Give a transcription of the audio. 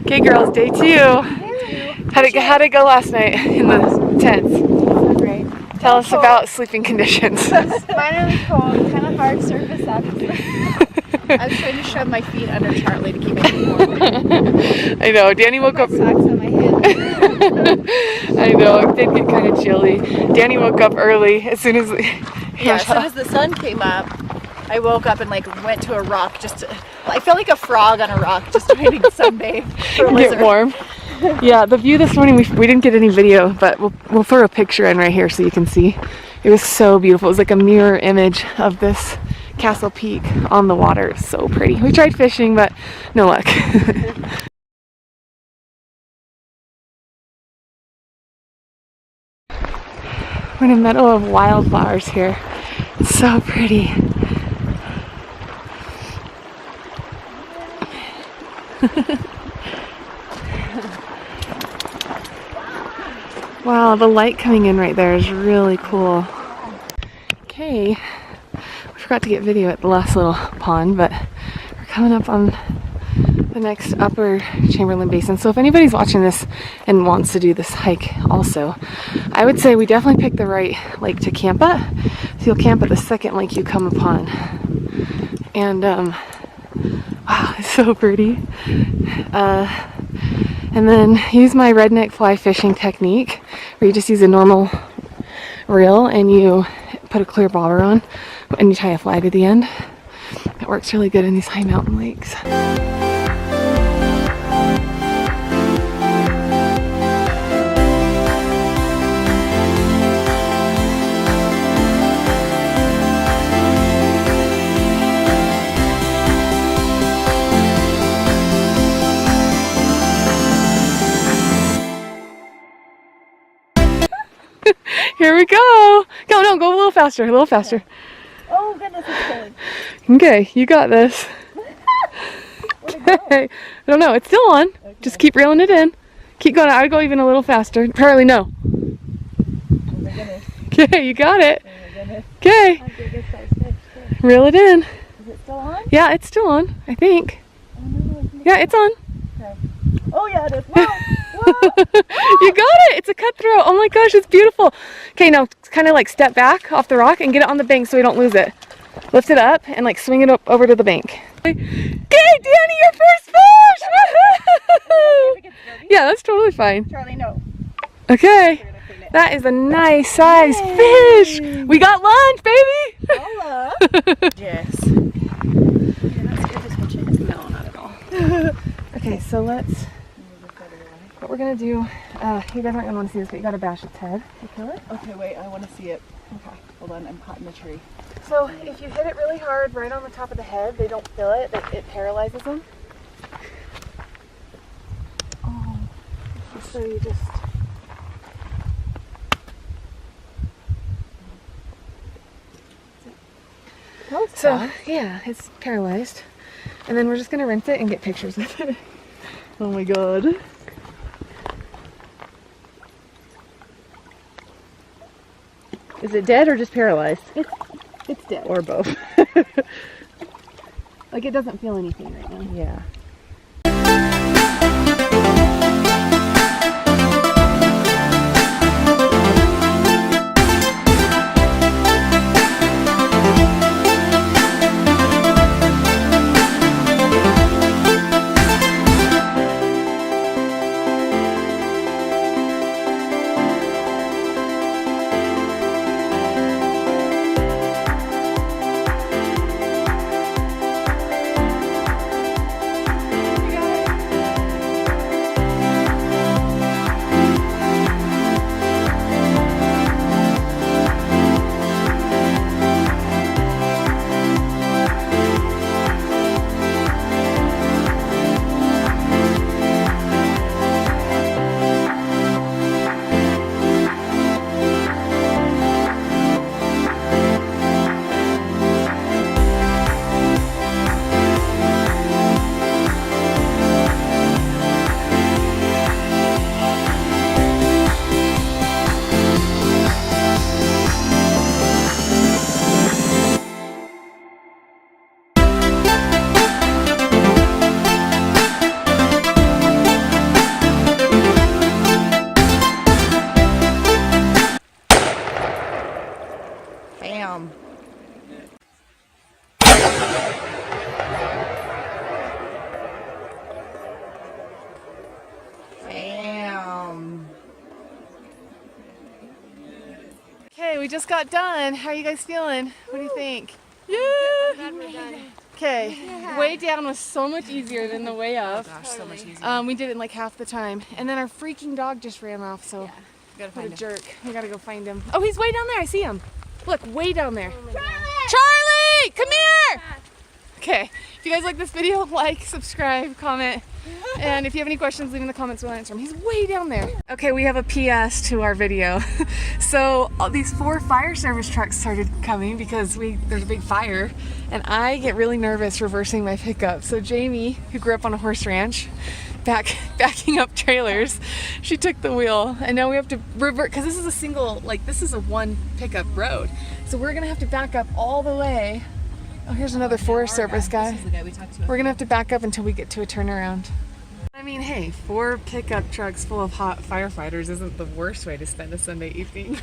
Okay, girls, day 2. How'd it go last night in the tents? Great. Tell us about sleeping conditions. Minorly cold, kind of hard surface access. I was trying to shove my feet under Charlie to keep my feet warm. I know, Danny woke up. Socks on my head. I know, it did get kind of chilly. Danny woke up early as soon as the sun came up. I woke up and like went to a rock just to, I felt like a frog on a rock just trying to sunbathe for a get lizard. warm. Yeah, the view this morning, we didn't get any video, but we'll throw a picture in right here so you can see. It was so beautiful. It was like a mirror image of this Castle Peak on the water. It was so pretty. We tried fishing, but no luck. We're in a meadow of wildflowers here. It's so pretty. Wow, the light coming in right there is really cool. Okay, we forgot to get video at the last little pond, but we're coming up on the next upper Chamberlain Basin. So if anybody's watching this and wants to do this hike also, I would say we definitely pick the right lake to camp at. So you'll camp at the second lake you come upon. And wow, it's so pretty. And then use my redneck fly fishing technique, where you just use a normal reel and you put a clear bobber on and you tie a fly to the end. That works really good in these high mountain lakes. Here we go. No, go a little faster, a little faster. Oh goodness, it's killing. Okay, you got this. Okay. I don't know, it's still on. Okay. Just keep reeling it in. Keep going. I would go even a little faster. Charlie, no. Oh my goodness. Okay, you got it. Oh my goodness. Okay. Reel it in. Is it still on? Yeah, it's still on, I think. Oh, no, yeah, it's on. Okay. Oh yeah, it is. Whoa. You got it! It's a cutthroat. Oh my gosh, it's beautiful. Okay, now kind of like step back off the rock and get it on the bank so we don't lose it. Lift it up and like swing it up over to the bank. Okay, Danny, your first fish! Yeah, that's totally fine. Charlie, no. Okay, that is a nice size fish. We got lunch, baby! Holla! Yes. No, not at all. Okay, so what we're gonna do, you guys aren't gonna want to see this, but you gotta bash its head. You kill it? Okay, wait, I want to see it. Okay, hold on, I'm caught in the tree. So if you hit it really hard right on the top of the head, they don't feel it, it paralyzes them. Oh, so you just... So, yeah, it's paralyzed. And then we're just gonna rinse it and get pictures with it. Oh my god. Is it dead or just paralyzed? It's dead. Or both. Like it doesn't feel anything right now. Yeah. we just got done. How are you guys feeling? What do you think? Yeah. Okay. Way down was so much easier than the way up. Oh gosh, so much easier. We did it in like half the time. And then our freaking dog just ran off, so We gotta what find a him. jerk. We gotta go find him. Oh, he's way down there. I see him. Look, way down there. Charlie! Charlie! Come here! Okay. If you guys like this video, like, subscribe, comment. And if you have any questions, leave in the comments. We'll answer them. He's way down there. Okay, we have a PS to our video. So these 4 fire service trucks started coming because there's a big fire, and I get really nervous reversing my pickup. So Jamie, who grew up on a horse ranch, backing up trailers, she took the wheel, and now we have to revert because this is a single, this is a 1 pickup road. So we're gonna have to back up all the way. Oh, here's another Forest Service guy. This is the guy we talked to. We're gonna have to back up until we get to a turnaround. I mean, hey, 4 pickup trucks full of hot firefighters isn't the worst way to spend a Sunday evening.